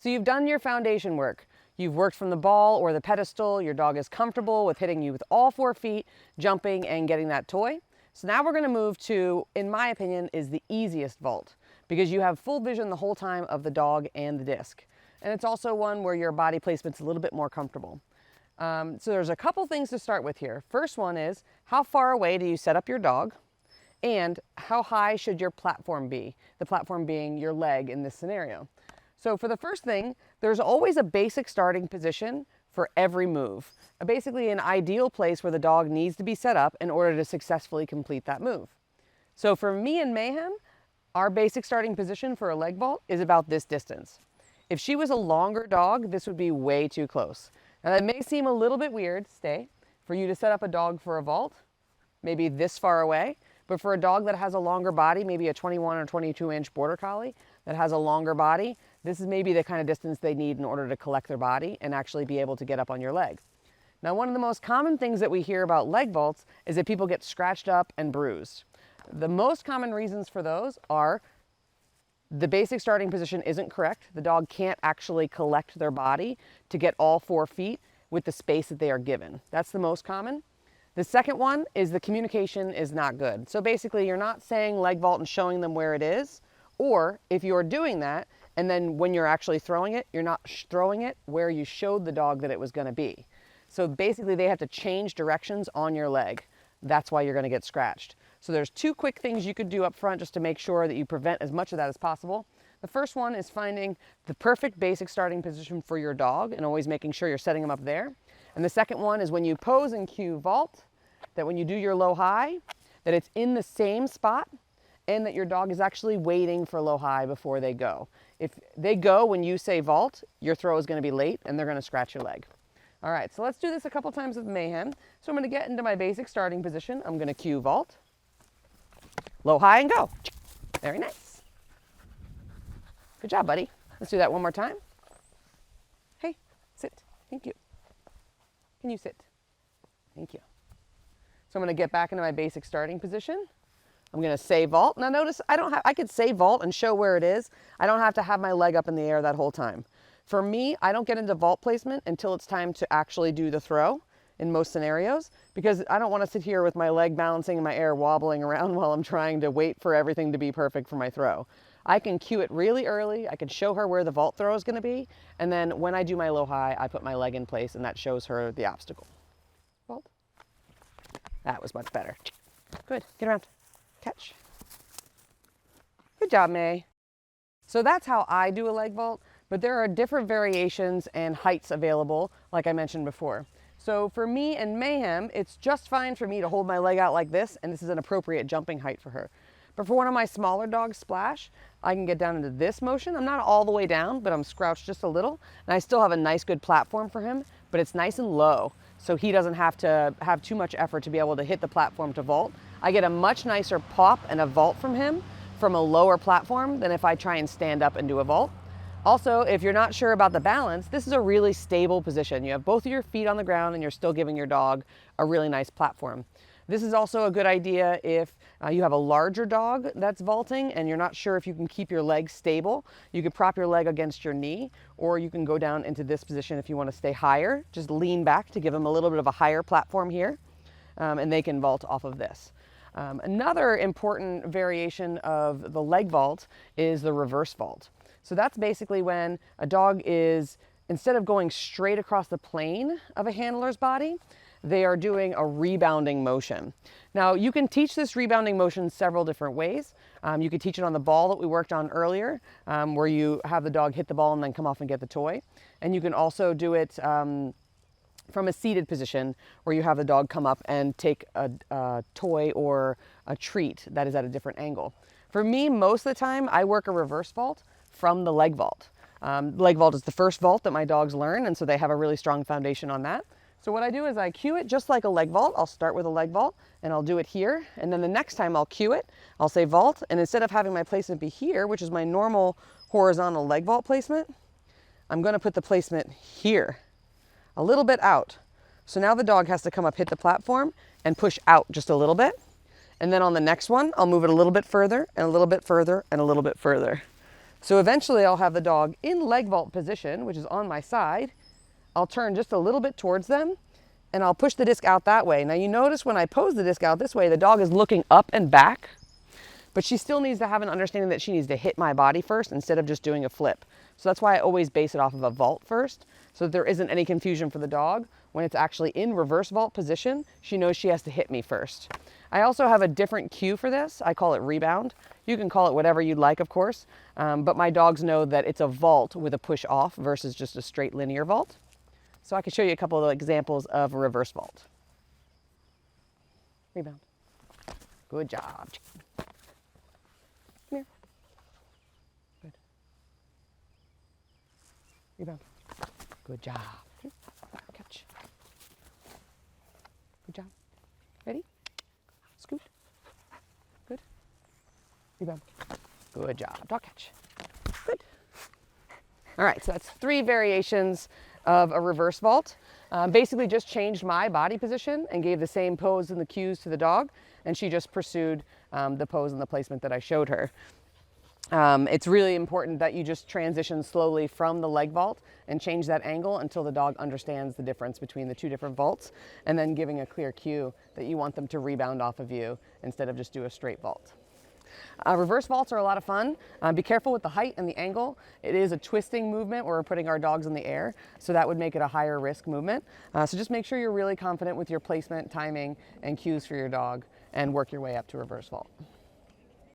So you've done your foundation work. You've worked from the ball or the pedestal. Your dog is comfortable with hitting you with all 4 feet, jumping and getting that toy. So now we're going to move to, in my opinion, is the easiest vault because you have full vision the whole time of the dog and the disc. And it's also one where your body placement's a little bit more comfortable. So there's a couple things to start with here. First one is, how far away do you set up your dog? And how high should your platform be? The platform being your leg in this scenario. So for the first thing, there's always a basic starting position for every move. Basically an ideal place where the dog needs to be set up in order to successfully complete that move. So for me and Mayhem, our basic starting position for a leg vault is about this distance. If she was a longer dog, this would be way too close. Now that may seem a little bit weird, for you to set up a dog for a vault, maybe this far away, but for a dog that has a longer body, maybe a 21 or 22 inch border collie that has a longer body, this is maybe the kind of distance they need in order to collect their body and actually be able to get up on your leg. Now, one of the most common things that we hear about leg vaults is that people get scratched up and bruised. The most common reasons for those are the basic starting position isn't correct. The dog can't actually collect their body to get all 4 feet with the space that they are given. That's the most common. The second one is the communication is not good. So basically you're not saying leg vault and showing them where it is, or if you're doing that and then when you're actually throwing it, you're not throwing it where you showed the dog that it was going to be. So basically they have to change directions on your leg. That's why you're going to get scratched. So there's 2 quick things you could do up front just to make sure that you prevent as much of that as possible. The first one is finding the perfect basic starting position for your dog and always making sure you're setting them up there. And the second one is when you pose and cue vault, that when you do your low high, that it's in the same spot and that your dog is actually waiting for low high before they go. If they go when you say vault, your throw is going to be late and they're going to scratch your leg. All right, so let's do this a couple times with Mayhem. So I'm going to get into my basic starting position. I'm going to cue vault, low high and go. Very nice. Good job, buddy. Let's do that one more time. Hey, sit. Thank you. Can you sit? Thank you. So I'm going to get back into my basic starting position. I'm going to say vault. Now notice I could say vault and show where it is. I don't have to have my leg up in the air that whole time. For me, I don't get into vault placement until it's time to actually do the throw in most scenarios, because I don't want to sit here with my leg balancing in my air wobbling around while I'm trying to wait for everything to be perfect for my throw. I can cue it really early. I can show her where the vault throw is going to be. And then when I do my low high, I put my leg in place and that shows her the obstacle. Vault. That was much better. Good. Get around. Catch. Good job, May. So that's how I do a leg vault, but there are different variations and heights available, like I mentioned before. So for me and Mayhem, it's just fine for me to hold my leg out like this, and this is an appropriate jumping height for her. But for one of my smaller dogs, Splash, I can get down into this motion. I'm not all the way down, but I'm scrouched just a little, and I still have a nice good platform for him, but it's nice and low, so he doesn't have to have too much effort to be able to hit the platform to vault. I get a much nicer pop and a vault from him from a lower platform than if I try and stand up and do a vault. Also, if you're not sure about the balance, this is a really stable position. You have both of your feet on the ground and you're still giving your dog a really nice platform. This is also a good idea if you have a larger dog that's vaulting and you're not sure if you can keep your leg stable. You could prop your leg against your knee, or you can go down into this position if you want to stay higher. Just lean back to give them a little bit of a higher platform here, and they can vault off of this. Another important variation of the leg vault is the reverse vault. So that's basically when a dog is, instead of going straight across the plane of a handler's body, they are doing a rebounding motion. Now, you can teach this rebounding motion several different ways. You could teach it on the ball that we worked on earlier, where you have the dog hit the ball and then come off and get the toy. And you can also do it from a seated position, where you have the dog come up and take a toy or a treat that is at a different angle. For me, most of the time, I work a reverse vault from the leg vault. Leg vault is the first vault that my dogs learn, and so they have a really strong foundation on that. So what I do is I cue it just like a leg vault. I'll start with a leg vault and I'll do it here. And then the next time I'll cue it, I'll say vault. And instead of having my placement be here, which is my normal horizontal leg vault placement, I'm going to put the placement here, a little bit out. So now the dog has to come up, hit the platform and push out just a little bit. And then on the next one, I'll move it a little bit further and a little bit further and a little bit further. So eventually I'll have the dog in leg vault position, which is on my side. I'll turn just a little bit towards them and I'll push the disc out that way. Now you notice when I pose the disc out this way, the dog is looking up and back, but she still needs to have an understanding that she needs to hit my body first instead of just doing a flip. So that's why I always base it off of a vault first, so that there isn't any confusion for the dog. When it's actually in reverse vault position, she knows she has to hit me first. I also have a different cue for this. I call it rebound. You can call it whatever you'd like, of course, but my dogs know that it's a vault with a push off versus just a straight linear vault. So I can show you a couple of examples of a reverse vault. Rebound. Good job. Come here. Good. Rebound. Good job. Catch. Good job. Ready? Scoot. Good. Rebound. Good job. Dog catch. Good. All right, so that's 3 variations of a reverse vault. Basically just changed my body position and gave the same pose and the cues to the dog, and she just pursued the pose and the placement that I showed her. It's really important that you just transition slowly from the leg vault and change that angle until the dog understands the difference between the 2 different vaults, and then giving a clear cue that you want them to rebound off of you instead of just do a straight vault. Reverse vaults are a lot of fun. Be careful with the height and the angle. It is a twisting movement where we're putting our dogs in the air, so that would make it a higher risk movement. So just make sure you're really confident with your placement, timing, and cues for your dog, and work your way up to reverse vault.